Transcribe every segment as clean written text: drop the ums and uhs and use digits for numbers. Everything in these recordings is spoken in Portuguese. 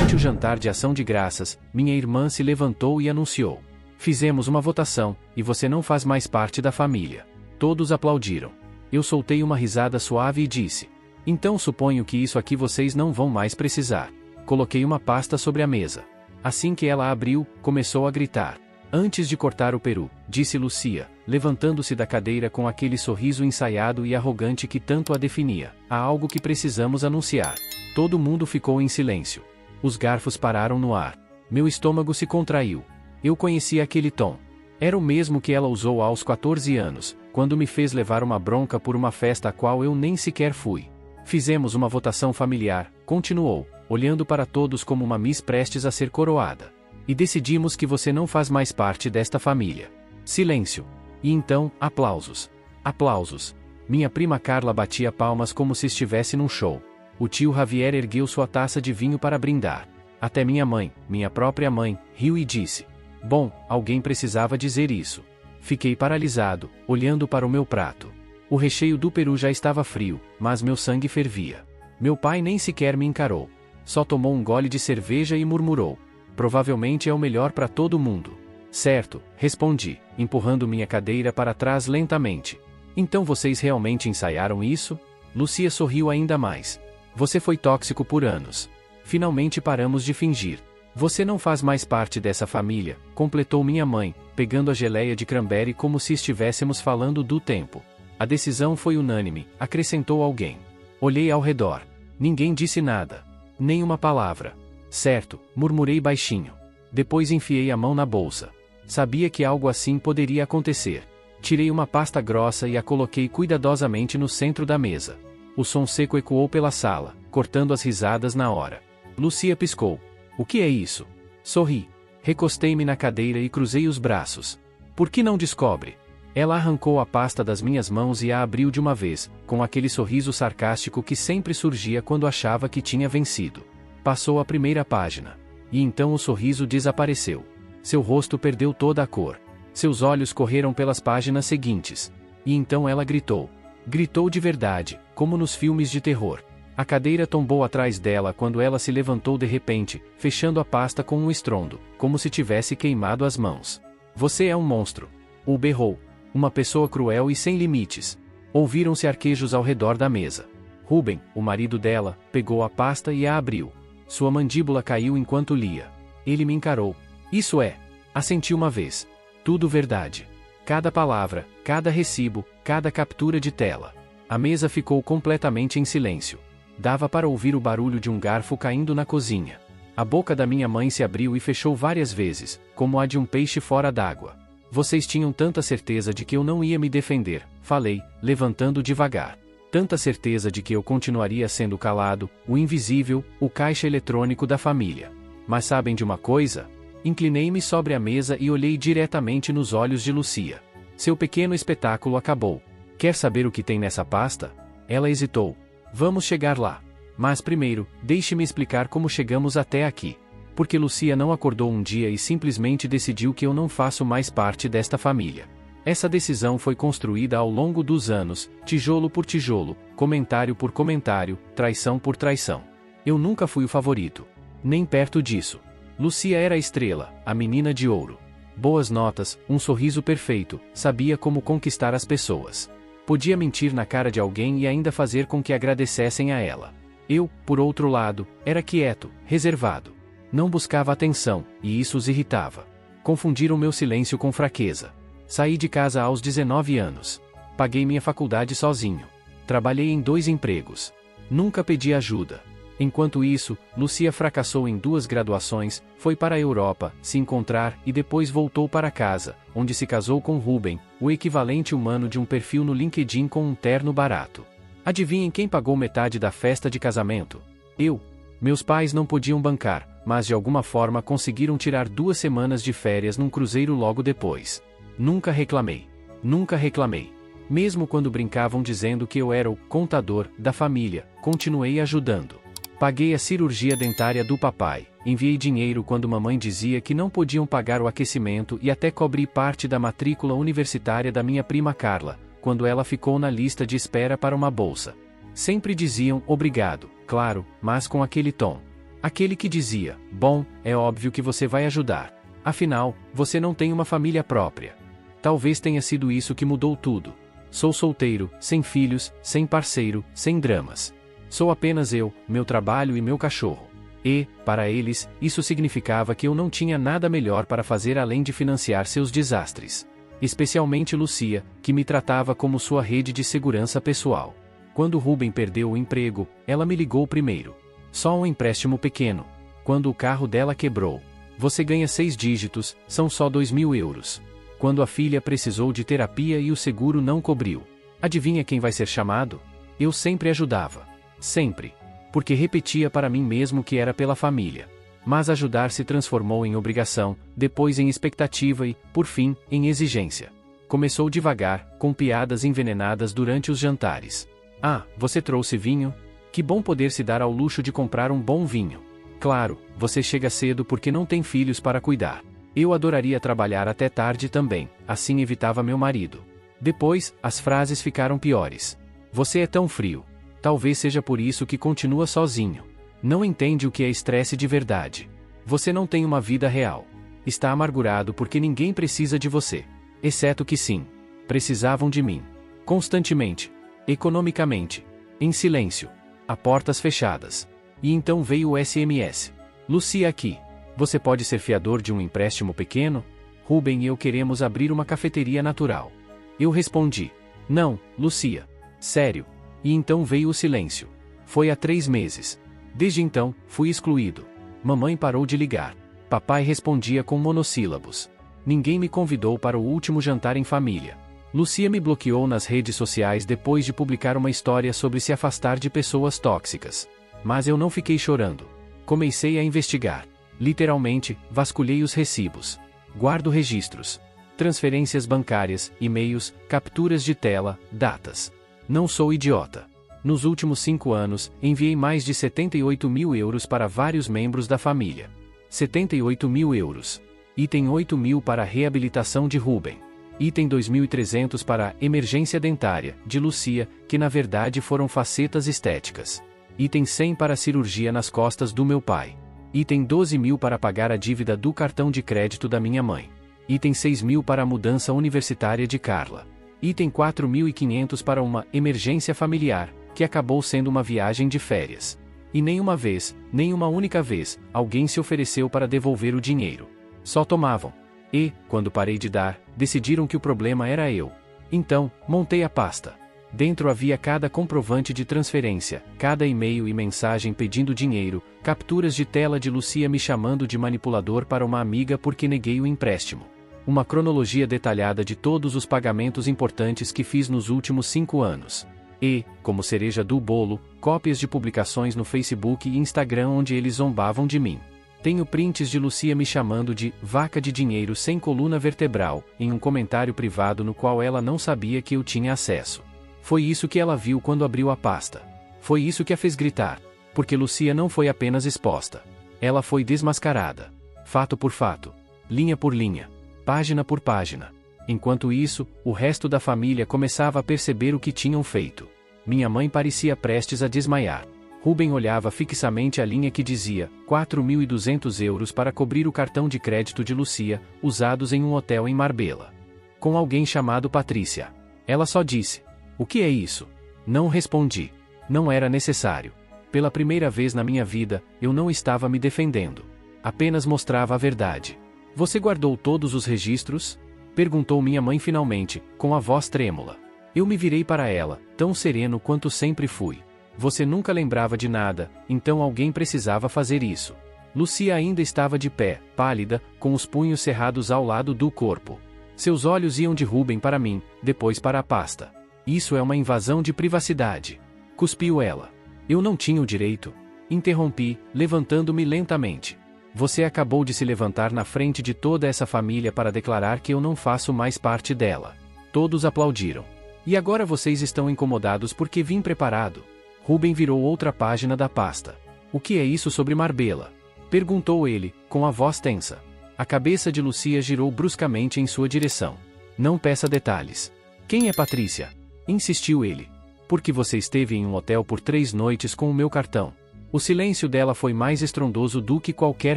Durante o jantar de ação de graças, minha irmã se levantou e anunciou: fizemos uma votação, e você não faz mais parte da família. Todos aplaudiram. Eu soltei uma risada suave e disse: então suponho que isso aqui vocês não vão mais precisar. Coloquei uma pasta sobre a mesa. Assim que ela abriu, começou a gritar. Antes de cortar o peru, disse Lucia, levantando-se da cadeira com aquele sorriso ensaiado e arrogante que tanto a definia, há algo que precisamos anunciar. Todo mundo ficou em silêncio. Os garfos pararam no ar. Meu estômago se contraiu. Eu conhecia aquele tom. Era o mesmo que ela usou aos 14 anos, quando me fez levar uma bronca por uma festa a qual eu nem sequer fui. Fizemos uma votação familiar, continuou, olhando para todos como uma Miss prestes a ser coroada. E decidimos que você não faz mais parte desta família. Silêncio. E então, aplausos. Aplausos. Minha prima Carla batia palmas como se estivesse num show. O tio Javier ergueu sua taça de vinho para brindar. Até minha mãe, minha própria mãe, riu e disse: bom, alguém precisava dizer isso. Fiquei paralisado, olhando para o meu prato. O recheio do peru já estava frio, mas meu sangue fervia. Meu pai nem sequer me encarou. Só tomou um gole de cerveja e murmurou: provavelmente é o melhor para todo mundo. Certo, respondi, empurrando minha cadeira para trás lentamente. Então vocês realmente ensaiaram isso? Lucia sorriu ainda mais. Você foi tóxico por anos. Finalmente paramos de fingir. Você não faz mais parte dessa família, completou minha mãe, pegando a geleia de cranberry como se estivéssemos falando do tempo. A decisão foi unânime, acrescentou alguém. Olhei ao redor. Ninguém disse nada. Nem uma palavra. Certo, murmurei baixinho. Depois enfiei a mão na bolsa. Sabia que algo assim poderia acontecer. Tirei uma pasta grossa e a coloquei cuidadosamente no centro da mesa. O som seco ecoou pela sala, cortando as risadas na hora. Lucia piscou. O que é isso? Sorri. Recostei-me na cadeira e cruzei os braços. Por que não descobre? Ela arrancou a pasta das minhas mãos e a abriu de uma vez, com aquele sorriso sarcástico que sempre surgia quando achava que tinha vencido. Passou a primeira página. E então o sorriso desapareceu. Seu rosto perdeu toda a cor. Seus olhos correram pelas páginas seguintes. E então ela gritou. Gritou de verdade, como nos filmes de terror. A cadeira tombou atrás dela quando ela se levantou de repente, fechando a pasta com um estrondo, como se tivesse queimado as mãos. Você é um monstro. O berrou. Uma pessoa cruel e sem limites. Ouviram-se arquejos ao redor da mesa. Ruben, o marido dela, pegou a pasta e a abriu. Sua mandíbula caiu enquanto lia. Ele me encarou. Isso é. Assenti uma vez. Tudo verdade. Cada palavra, cada recibo, cada captura de tela. A mesa ficou completamente em silêncio. Dava para ouvir o barulho de um garfo caindo na cozinha. A boca da minha mãe se abriu e fechou várias vezes, como a de um peixe fora d'água. Vocês tinham tanta certeza de que eu não ia me defender, falei, levantando devagar. Tanta certeza de que eu continuaria sendo calado, o invisível, o caixa eletrônico da família. Mas sabem de uma coisa? Inclinei-me sobre a mesa e olhei diretamente nos olhos de Lucia. Seu pequeno espetáculo acabou. Quer saber o que tem nessa pasta? Ela hesitou. Vamos chegar lá. Mas primeiro, deixe-me explicar como chegamos até aqui. Porque Lucia não acordou um dia e simplesmente decidiu que eu não faço mais parte desta família. Essa decisão foi construída ao longo dos anos, tijolo por tijolo, comentário por comentário, traição por traição. Eu nunca fui o favorito. Nem perto disso. Lucia era a estrela, a menina de ouro. Boas notas, um sorriso perfeito, sabia como conquistar as pessoas. Podia mentir na cara de alguém e ainda fazer com que agradecessem a ela. Eu, por outro lado, era quieto, reservado. Não buscava atenção, e isso os irritava. Confundiram meu silêncio com fraqueza. Saí de casa aos 19 anos. Paguei minha faculdade sozinho. Trabalhei em 2 empregos. Nunca pedi ajuda. Enquanto isso, Lucia fracassou em 2 graduações, foi para a Europa, se encontrar e depois voltou para casa, onde se casou com Ruben, o equivalente humano de um perfil no LinkedIn com um terno barato. Adivinhem quem pagou metade da festa de casamento? Eu. Meus pais não podiam bancar, mas de alguma forma conseguiram tirar 2 semanas de férias num cruzeiro logo depois. Nunca reclamei. Nunca reclamei. Mesmo quando brincavam dizendo que eu era o contador da família, continuei ajudando. Paguei a cirurgia dentária do papai, enviei dinheiro quando mamãe dizia que não podiam pagar o aquecimento e até cobri parte da matrícula universitária da minha prima Carla, quando ela ficou na lista de espera para uma bolsa. Sempre diziam obrigado, claro, mas com aquele tom. Aquele que dizia: bom, é óbvio que você vai ajudar. Afinal, você não tem uma família própria. Talvez tenha sido isso que mudou tudo. Sou solteiro, sem filhos, sem parceiro, sem dramas. Sou apenas eu, meu trabalho e meu cachorro. E, para eles, isso significava que eu não tinha nada melhor para fazer além de financiar seus desastres. Especialmente Lucia, que me tratava como sua rede de segurança pessoal. Quando Ruben perdeu o emprego, ela me ligou primeiro. Só um empréstimo pequeno. Quando o carro dela quebrou. Você ganha 6 dígitos, são só 2.000 euros. Quando a filha precisou de terapia e o seguro não cobriu. Adivinha quem vai ser chamado? Eu sempre ajudava. Sempre. Porque repetia para mim mesmo que era pela família. Mas ajudar se transformou em obrigação, depois em expectativa e, por fim, em exigência. Começou devagar, com piadas envenenadas durante os jantares. Ah, você trouxe vinho? Que bom poder se dar ao luxo de comprar um bom vinho. Claro, você chega cedo porque não tem filhos para cuidar. Eu adoraria trabalhar até tarde também, assim evitava meu marido. Depois, as frases ficaram piores. Você é tão frio. Talvez seja por isso que continua sozinho. Não entende o que é estresse de verdade. Você não tem uma vida real. Está amargurado porque ninguém precisa de você. Exceto que sim. Precisavam de mim. Constantemente. Economicamente. Em silêncio. A portas fechadas. E então veio o SMS. Lucia aqui. Você pode ser fiador de um empréstimo pequeno? Ruben e eu queremos abrir uma cafeteria natural. Eu respondi. Não, Lucia. Sério. E então veio o silêncio. Foi há 3 meses. Desde então, fui excluído. Mamãe parou de ligar. Papai respondia com monossílabos. Ninguém me convidou para o último jantar em família. Lucia me bloqueou nas redes sociais depois de publicar uma história sobre se afastar de pessoas tóxicas. Mas eu não fiquei chorando. Comecei a investigar. Literalmente, vasculhei os recibos. Guardo registros. Transferências bancárias, e-mails, capturas de tela, datas. Não sou idiota. Nos últimos 5 anos, enviei mais de 78.000 euros para vários membros da família. 78.000 euros. Item 8.000 para a reabilitação de Ruben. Item 2.300 para a emergência dentária, de Lucia, que na verdade foram facetas estéticas. Item 100 para a cirurgia nas costas do meu pai. Item 12.000 para pagar a dívida do cartão de crédito da minha mãe. Item 6.000 para a mudança universitária de Carla. Item 4.500 para uma emergência familiar, que acabou sendo uma viagem de férias. E nenhuma vez, nenhuma única vez, alguém se ofereceu para devolver o dinheiro. Só tomavam. E, quando parei de dar, decidiram que o problema era eu. Então, montei a pasta. Dentro havia cada comprovante de transferência, cada e-mail e mensagem pedindo dinheiro, capturas de tela de Lucia me chamando de manipulador para uma amiga porque neguei o empréstimo. Uma cronologia detalhada de todos os pagamentos importantes que fiz nos últimos 5 anos. E, como cereja do bolo, cópias de publicações no Facebook e Instagram onde eles zombavam de mim. Tenho prints de Lucia me chamando de vaca de dinheiro sem coluna vertebral, em um comentário privado no qual ela não sabia que eu tinha acesso. Foi isso que ela viu quando abriu a pasta. Foi isso que a fez gritar. Porque Lucia não foi apenas exposta. Ela foi desmascarada. Fato por fato. Linha por linha. Página por página. Enquanto isso, o resto da família começava a perceber o que tinham feito. Minha mãe parecia prestes a desmaiar. Ruben olhava fixamente a linha que dizia 4.200 euros para cobrir o cartão de crédito de Lucia, usados em um hotel em Marbella. Com alguém chamado Patrícia. Ela só disse: "O que é isso?" Não respondi. Não era necessário. Pela primeira vez na minha vida, eu não estava me defendendo. Apenas mostrava a verdade. "Você guardou todos os registros?" Perguntou minha mãe finalmente, com a voz trêmula. Eu me virei para ela, tão sereno quanto sempre fui. "Você nunca lembrava de nada, então alguém precisava fazer isso." Lucia ainda estava de pé, pálida, com os punhos cerrados ao lado do corpo. Seus olhos iam de Ruben para mim, depois para a pasta. "Isso é uma invasão de privacidade." Cuspiu ela. Eu não tinha o direito. Interrompi, levantando-me lentamente. "Você acabou de se levantar na frente de toda essa família para declarar que eu não faço mais parte dela." Todos aplaudiram. "E agora vocês estão incomodados porque vim preparado." Ruben virou outra página da pasta. "O que é isso sobre Marbella?" Perguntou ele, com a voz tensa. A cabeça de Lucia girou bruscamente em sua direção. "Não peça detalhes." "Quem é Patrícia?" Insistiu ele. "Porque você esteve em um hotel por 3 noites com o meu cartão." O silêncio dela foi mais estrondoso do que qualquer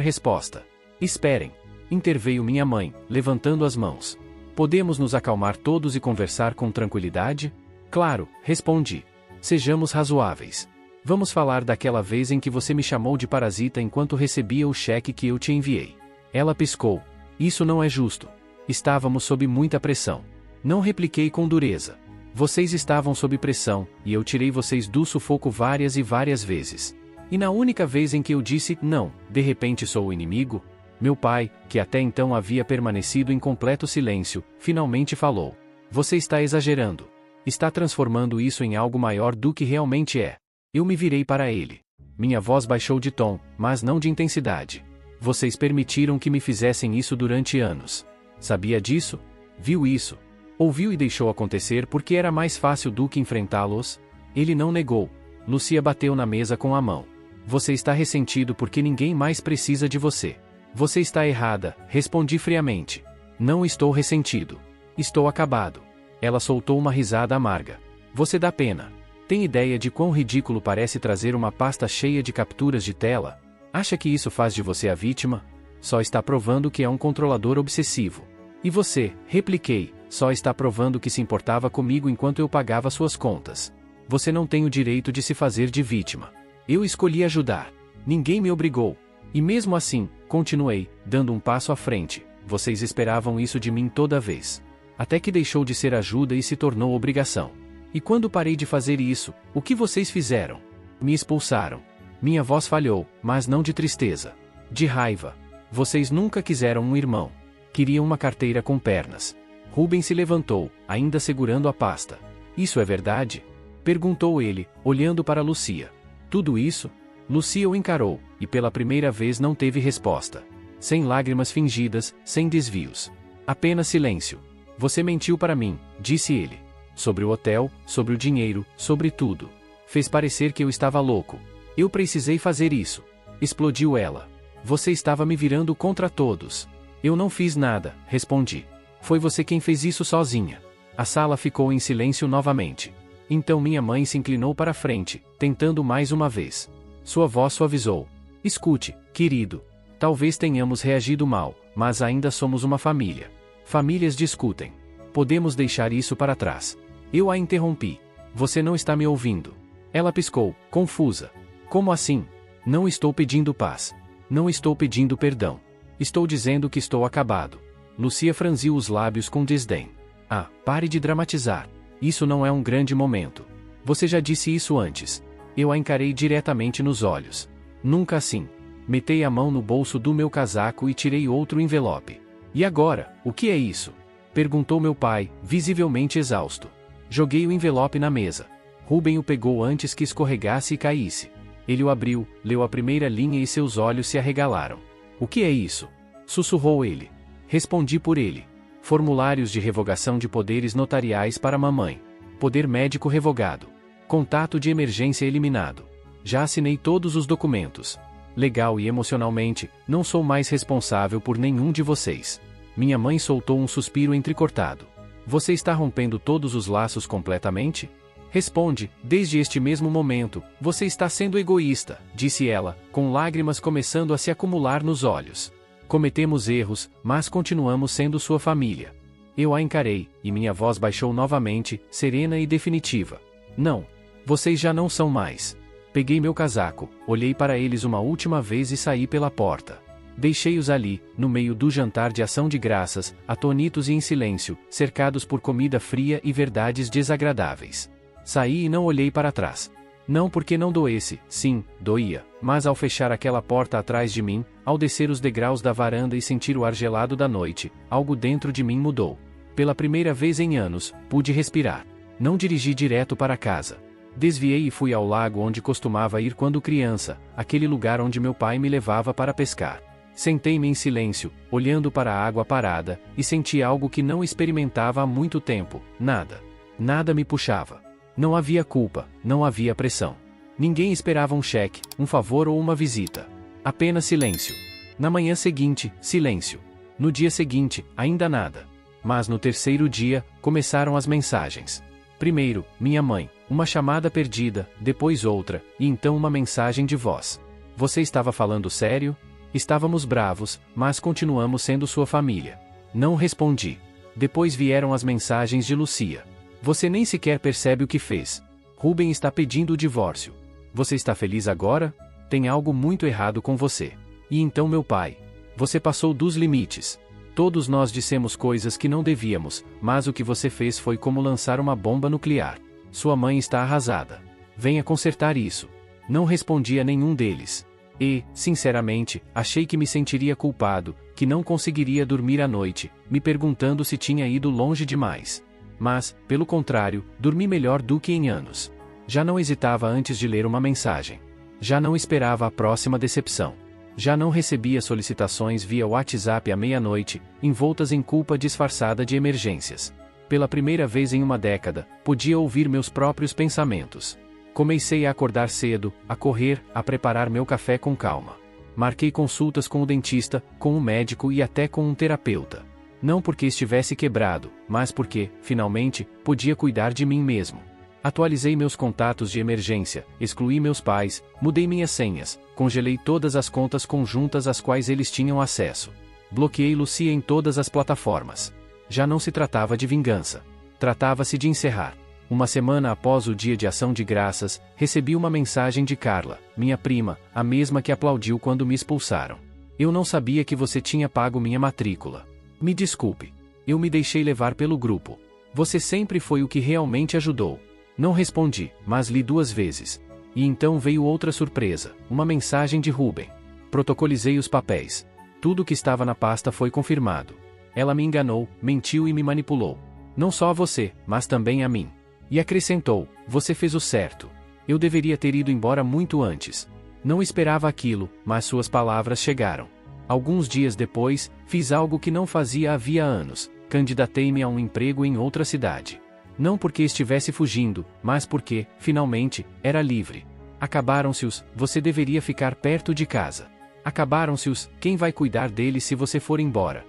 resposta. Esperem. Interveio minha mãe, levantando as mãos. Podemos nos acalmar todos e conversar com tranquilidade? Claro, respondi. Sejamos razoáveis. Vamos falar daquela vez em que você me chamou de parasita enquanto recebia o cheque que eu te enviei. Ela piscou. Isso não é justo. Estávamos sob muita pressão. Não repliquei com dureza. Vocês estavam sob pressão, e eu tirei vocês do sufoco várias e várias vezes. E na única vez em que eu disse, não, de repente sou o inimigo, meu pai, que até então havia permanecido em completo silêncio, finalmente falou. Você está exagerando. Está transformando isso em algo maior do que realmente é. Eu me virei para ele. Minha voz baixou de tom, mas não de intensidade. Vocês permitiram que me fizessem isso durante anos. Sabia disso? Viu isso? Ouviu e deixou acontecer porque era mais fácil do que enfrentá-los? Ele não negou. Lucia bateu na mesa com a mão. Você está ressentido porque ninguém mais precisa de você. Você está errada, respondi friamente. Não estou ressentido. Estou acabado. Ela soltou uma risada amarga. Você dá pena. Tem ideia de quão ridículo parece trazer uma pasta cheia de capturas de tela? Acha que isso faz de você a vítima? Só está provando que é um controlador obsessivo. E você, repliquei, só está provando que se importava comigo enquanto eu pagava suas contas. Você não tem o direito de se fazer de vítima. Eu escolhi ajudar. Ninguém me obrigou. E mesmo assim, continuei, dando um passo à frente, vocês esperavam isso de mim toda vez. Até que deixou de ser ajuda e se tornou obrigação. E quando parei de fazer isso, o que vocês fizeram? Me expulsaram. Minha voz falhou, mas não de tristeza. De raiva. Vocês nunca quiseram um irmão. Queriam uma carteira com pernas. Rubem se levantou, ainda segurando a pasta. Isso é verdade? Perguntou ele, olhando para Lucia. Tudo isso? Lucia o encarou, e pela primeira vez não teve resposta. Sem lágrimas fingidas, sem desvios. Apenas silêncio. Você mentiu para mim, disse ele. Sobre o hotel, sobre o dinheiro, sobre tudo. Fez parecer que eu estava louco. Eu precisei fazer isso. Explodiu ela. Você estava me virando contra todos. Eu não fiz nada, respondi. Foi você quem fez isso sozinha. A sala ficou em silêncio novamente. Então minha mãe se inclinou para a frente, tentando mais uma vez. Sua voz suavizou. Escute, querido. Talvez tenhamos reagido mal, mas ainda somos uma família. Famílias discutem. Podemos deixar isso para trás. Eu a interrompi. Você não está me ouvindo. Ela piscou, confusa. Como assim? Não estou pedindo paz. Não estou pedindo perdão. Estou dizendo que estou acabado. Lucia franziu os lábios com desdém. Ah, pare de dramatizar. Isso não é um grande momento. Você já disse isso antes. Eu a encarei diretamente nos olhos. Nunca assim. Metei a mão no bolso do meu casaco e tirei outro envelope. E agora, o que é isso? Perguntou meu pai, visivelmente exausto. Joguei o envelope na mesa. Rubem o pegou antes que escorregasse e caísse. Ele o abriu, leu a primeira linha e seus olhos se arregalaram. O que é isso? Sussurrou ele. Respondi por ele. Formulários de revogação de poderes notariais para mamãe. Poder médico revogado. Contato de emergência eliminado. Já assinei todos os documentos. Legal e emocionalmente, não sou mais responsável por nenhum de vocês. Minha mãe soltou um suspiro entrecortado. Você está rompendo todos os laços completamente? Responde, desde este mesmo momento, você está sendo egoísta, disse ela, com lágrimas começando a se acumular nos olhos. Cometemos erros, mas continuamos sendo sua família. Eu a encarei, e minha voz baixou novamente, serena e definitiva. Não. Vocês já não são mais. Peguei meu casaco, olhei para eles uma última vez e saí pela porta. Deixei-os ali, no meio do jantar de ação de graças, atônitos e em silêncio, cercados por comida fria e verdades desagradáveis. Saí e não olhei para trás. Não porque não doesse, sim, doía, mas ao fechar aquela porta atrás de mim, ao descer os degraus da varanda e sentir o ar gelado da noite, algo dentro de mim mudou. Pela primeira vez em anos, pude respirar. Não dirigi direto para casa. Desviei e fui ao lago onde costumava ir quando criança, aquele lugar onde meu pai me levava para pescar. Sentei-me em silêncio, olhando para a água parada, e senti algo que não experimentava há muito tempo, nada. Nada me puxava. Não havia culpa, não havia pressão. Ninguém esperava um cheque, um favor ou uma visita. Apenas silêncio. Na manhã seguinte, silêncio. No dia seguinte, ainda nada. Mas no terceiro dia, começaram as mensagens. Primeiro, minha mãe, Uma chamada perdida, depois outra, e então uma mensagem de voz. Você estava falando sério? Estávamos bravos, mas continuamos sendo sua família. Não respondi. Depois vieram as mensagens de Lucia. Você nem sequer percebe o que fez. Ruben está pedindo o divórcio. Você está feliz agora? Tem algo muito errado com você. E então meu pai. Você passou dos limites. Todos nós dissemos coisas que não devíamos, mas o que você fez foi como lançar uma bomba nuclear. Sua mãe está arrasada. Venha consertar isso. Não respondi a nenhum deles. E, sinceramente, achei que me sentiria culpado, que não conseguiria dormir à noite, me perguntando se tinha ido longe demais. Mas, pelo contrário, dormi melhor do que em anos. Já não hesitava antes de ler uma mensagem. Já não esperava a próxima decepção. Já não recebia solicitações via WhatsApp à meia-noite, envoltas em culpa disfarçada de emergências. Pela primeira vez em uma década, podia ouvir meus próprios pensamentos. Comecei a acordar cedo, a correr, a preparar meu café com calma. Marquei consultas com o dentista, com o médico e até com um terapeuta. Não porque estivesse quebrado, mas porque, finalmente, podia cuidar de mim mesmo. Atualizei meus contatos de emergência, excluí meus pais, mudei minhas senhas, congelei todas as contas conjuntas às quais eles tinham acesso. Bloqueei Lucia em todas as plataformas. Já não se tratava de vingança. Tratava-se de encerrar. Uma semana após o dia de ação de graças, recebi uma mensagem de Carla, minha prima, a mesma que aplaudiu quando me expulsaram. Eu não sabia que você tinha pago minha matrícula. Me desculpe. Eu me deixei levar pelo grupo. Você sempre foi o que realmente ajudou. Não respondi, mas li 2 vezes. E então veio outra surpresa, uma mensagem de Ruben. Protocolizei os papéis. Tudo que estava na pasta foi confirmado. Ela me enganou, mentiu e me manipulou. Não só a você, mas também a mim. E acrescentou, você fez o certo. Eu deveria ter ido embora muito antes. Não esperava aquilo, mas suas palavras chegaram. Alguns dias depois, fiz algo que não fazia havia anos. Candidatei-me a um emprego em outra cidade. Não porque estivesse fugindo, mas porque, finalmente, era livre. Acabaram-se os, você deveria ficar perto de casa. Acabaram-se os, quem vai cuidar dele se você for embora.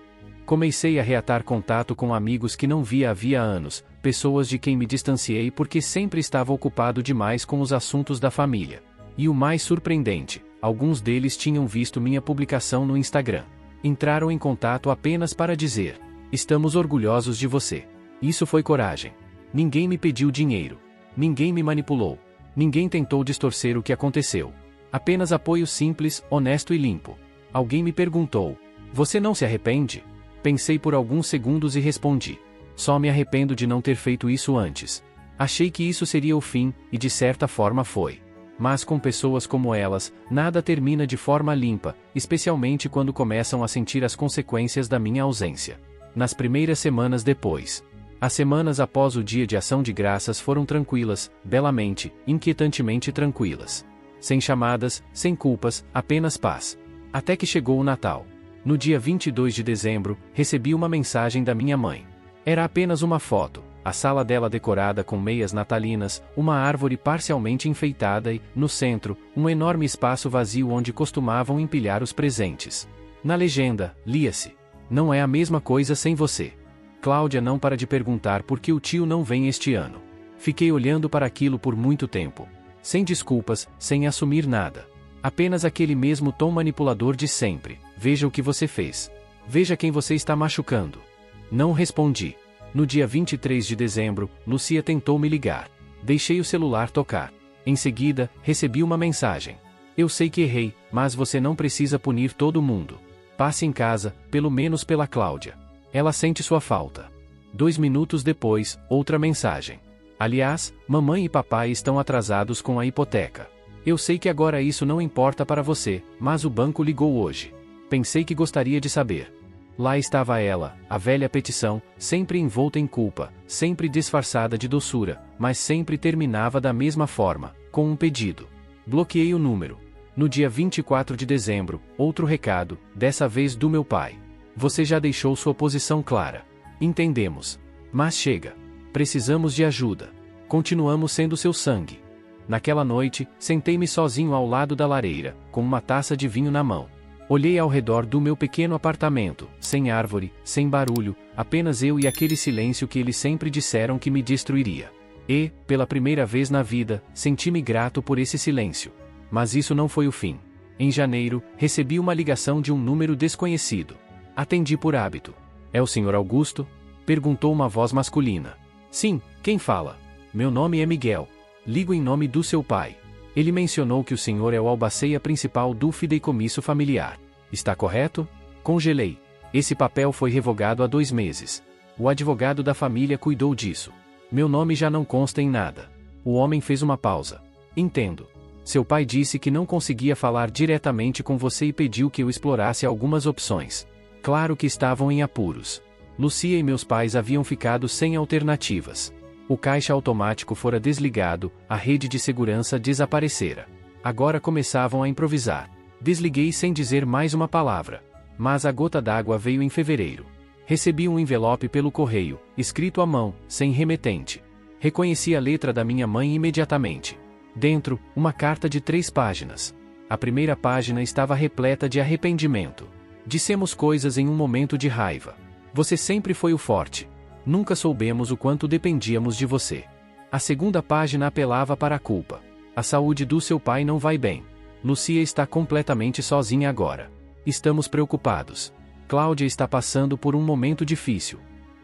Comecei a reatar contato com amigos que não via havia anos, pessoas de quem me distanciei porque sempre estava ocupado demais com os assuntos da família. E o mais surpreendente, alguns deles tinham visto minha publicação no Instagram. Entraram em contato apenas para dizer: estamos orgulhosos de você. Isso foi coragem. Ninguém me pediu dinheiro. Ninguém me manipulou. Ninguém tentou distorcer o que aconteceu. Apenas apoio simples, honesto e limpo. Alguém me perguntou: você não se arrepende? Pensei por alguns segundos e respondi: só me arrependo de não ter feito isso antes. Achei que isso seria o fim, e de certa forma foi. Mas com pessoas como elas, nada termina de forma limpa, especialmente quando começam a sentir as consequências da minha ausência. Nas primeiras semanas depois. As semanas após o dia de ação de graças foram tranquilas, belamente, inquietantemente tranquilas. Sem chamadas, sem culpas, apenas paz. Até que chegou o Natal. No dia 22 de dezembro, recebi uma mensagem da minha mãe. Era apenas uma foto, a sala dela decorada com meias natalinas, uma árvore parcialmente enfeitada e, no centro, um enorme espaço vazio onde costumavam empilhar os presentes. Na legenda, lia-se: não é a mesma coisa sem você. Cláudia não para de perguntar por que o tio não vem este ano. Fiquei olhando para aquilo por muito tempo. Sem desculpas, sem assumir nada. Apenas aquele mesmo tom manipulador de sempre. Veja o que você fez. Veja quem você está machucando. Não respondi. No dia 23 de dezembro, Lucia tentou me ligar. Deixei o celular tocar. Em seguida, recebi uma mensagem. Eu sei que errei, mas você não precisa punir todo mundo. Passe em casa, pelo menos pela Cláudia. Ela sente sua falta. 2 minutos depois, outra mensagem. Aliás, mamãe e papai estão atrasados com a hipoteca. Eu sei que agora isso não importa para você, mas o banco ligou hoje. Pensei que gostaria de saber. Lá estava ela, a velha petição, sempre envolta em culpa, sempre disfarçada de doçura, mas sempre terminava da mesma forma, com um pedido. Bloqueei o número. No dia 24 de dezembro, outro recado, dessa vez do meu pai. Você já deixou sua posição clara. Entendemos. Mas chega. Precisamos de ajuda. Continuamos sendo seu sangue. Naquela noite, sentei-me sozinho ao lado da lareira, com uma taça de vinho na mão. Olhei ao redor do meu pequeno apartamento, sem árvore, sem barulho, apenas eu e aquele silêncio que eles sempre disseram que me destruiria. E, pela primeira vez na vida, senti-me grato por esse silêncio. Mas isso não foi o fim. Em janeiro, recebi uma ligação de um número desconhecido. Atendi por hábito. É o Sr. Augusto? Perguntou uma voz masculina. Sim, quem fala? Meu nome é Miguel. Ligo em nome do seu pai. Ele mencionou que o senhor é o albaceia principal do fideicomisso familiar. Está correto? Congelei. Esse papel foi revogado há 2 meses. O advogado da família cuidou disso. Meu nome já não consta em nada. O homem fez uma pausa. Entendo. Seu pai disse que não conseguia falar diretamente com você e pediu que eu explorasse algumas opções. Claro que estavam em apuros. Lucia e meus pais haviam ficado sem alternativas. O caixa automático fora desligado, a rede de segurança desaparecera. Agora começavam a improvisar. Desliguei sem dizer mais uma palavra. Mas a gota d'água veio em fevereiro. Recebi um envelope pelo correio, escrito à mão, sem remetente. Reconheci a letra da minha mãe imediatamente. Dentro, uma carta de 3 páginas. A primeira página estava repleta de arrependimento. Dissemos coisas em um momento de raiva. Você sempre foi o forte. Nunca soubemos o quanto dependíamos de você. A segunda página apelava para a culpa. A saúde do seu pai não vai bem. Lucia está completamente sozinha agora. Estamos preocupados. Cláudia está passando por um momento difícil.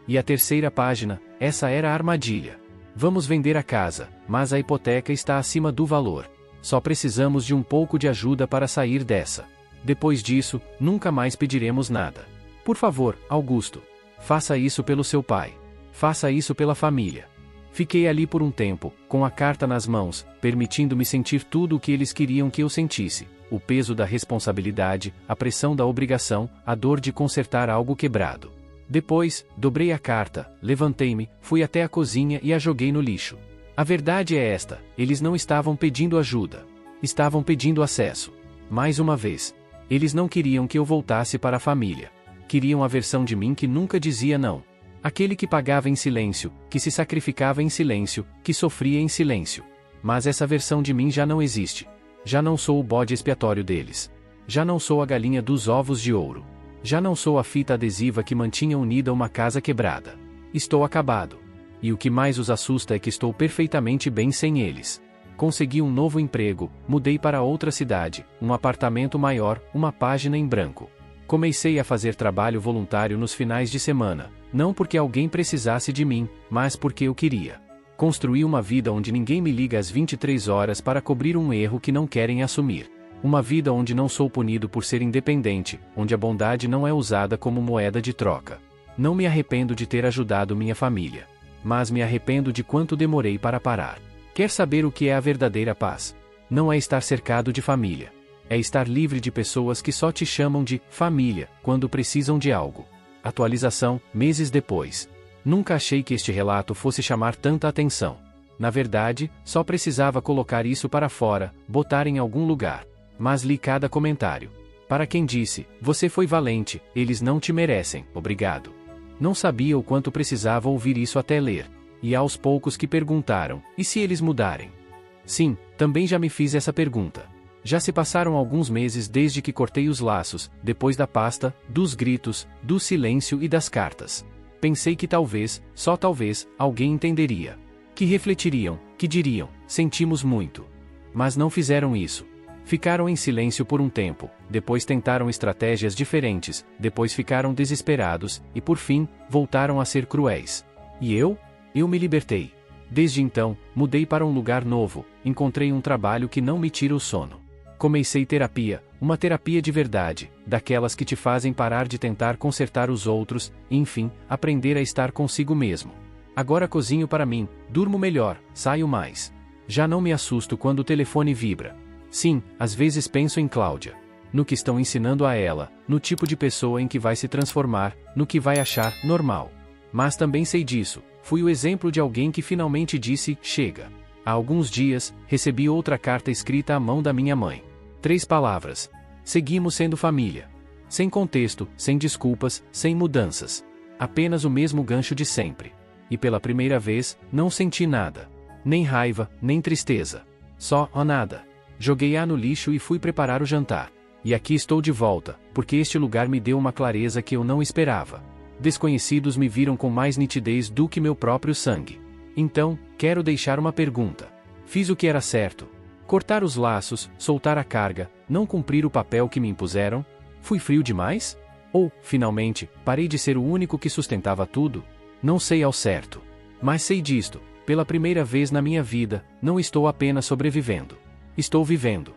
E a terceira página, essa era a armadilha. Vamos vender a casa, mas a hipoteca está acima do valor. Só precisamos de um pouco de ajuda para sair dessa. Depois disso, nunca mais pediremos nada. Por favor, Augusto. Faça isso pelo seu pai. Faça isso pela família. Fiquei ali por um tempo, com a carta nas mãos, permitindo-me sentir tudo o que eles queriam que eu sentisse. O peso da responsabilidade, a pressão da obrigação, a dor de consertar algo quebrado. Depois, dobrei a carta, levantei-me, fui até a cozinha e a joguei no lixo. A verdade é esta, eles não estavam pedindo ajuda. Estavam pedindo acesso. Mais uma vez. Eles não queriam que eu voltasse para a família. Queriam a versão de mim que nunca dizia não. Aquele que pagava em silêncio, que se sacrificava em silêncio, que sofria em silêncio. Mas essa versão de mim já não existe. Já não sou o bode expiatório deles. Já não sou a galinha dos ovos de ouro. Já não sou a fita adesiva que mantinha unida uma casa quebrada. Estou acabado. E o que mais os assusta é que estou perfeitamente bem sem eles. Consegui um novo emprego, mudei para outra cidade, um apartamento maior, uma página em branco. Comecei a fazer trabalho voluntário nos finais de semana, não porque alguém precisasse de mim, mas porque eu queria. Construí uma vida onde ninguém me liga às 23 horas para cobrir um erro que não querem assumir. Uma vida onde não sou punido por ser independente, onde a bondade não é usada como moeda de troca. Não me arrependo de ter ajudado minha família. Mas me arrependo de quanto demorei para parar. Quer saber o que é a verdadeira paz? Não é estar cercado de família. É estar livre de pessoas que só te chamam de família quando precisam de algo. Atualização, meses depois. Nunca achei que este relato fosse chamar tanta atenção. Na verdade, só precisava colocar isso para fora, botar em algum lugar. Mas li cada comentário. Para quem disse, você foi valente, eles não te merecem, obrigado. Não sabia o quanto precisava ouvir isso até ler. E aos poucos que perguntaram, e se eles mudarem? Sim, também já me fiz essa pergunta. Já se passaram alguns meses desde que cortei os laços, depois da pasta, dos gritos, do silêncio e das cartas. Pensei que talvez, só talvez, alguém entenderia. Que refletiriam, que diriam, sentimos muito. Mas não fizeram isso. Ficaram em silêncio por um tempo, depois tentaram estratégias diferentes, depois ficaram desesperados, e por fim, voltaram a ser cruéis. E eu? Eu me libertei. Desde então, mudei para um lugar novo, encontrei um trabalho que não me tira o sono. Comecei terapia, uma terapia de verdade, daquelas que te fazem parar de tentar consertar os outros, e enfim, aprender a estar consigo mesmo. Agora cozinho para mim, durmo melhor, saio mais. Já não me assusto quando o telefone vibra. Sim, às vezes penso em Cláudia. No que estão ensinando a ela, no tipo de pessoa em que vai se transformar, no que vai achar normal. Mas também sei disso, fui o exemplo de alguém que finalmente disse, chega. Há alguns dias, recebi outra carta escrita à mão da minha mãe. 3 palavras. Seguimos sendo família. Sem contexto, sem desculpas, sem mudanças. Apenas o mesmo gancho de sempre. E pela primeira vez, não senti nada. Nem raiva, nem tristeza. Só, nada. Joguei no lixo e fui preparar o jantar. E aqui estou de volta, porque este lugar me deu uma clareza que eu não esperava. Desconhecidos me viram com mais nitidez do que meu próprio sangue. Então, quero deixar uma pergunta. Fiz o que era certo. Cortar os laços, soltar a carga, não cumprir o papel que me impuseram? Fui frio demais? Ou, finalmente, parei de ser o único que sustentava tudo? Não sei ao certo. Mas sei disto, pela primeira vez na minha vida, não estou apenas sobrevivendo. Estou vivendo.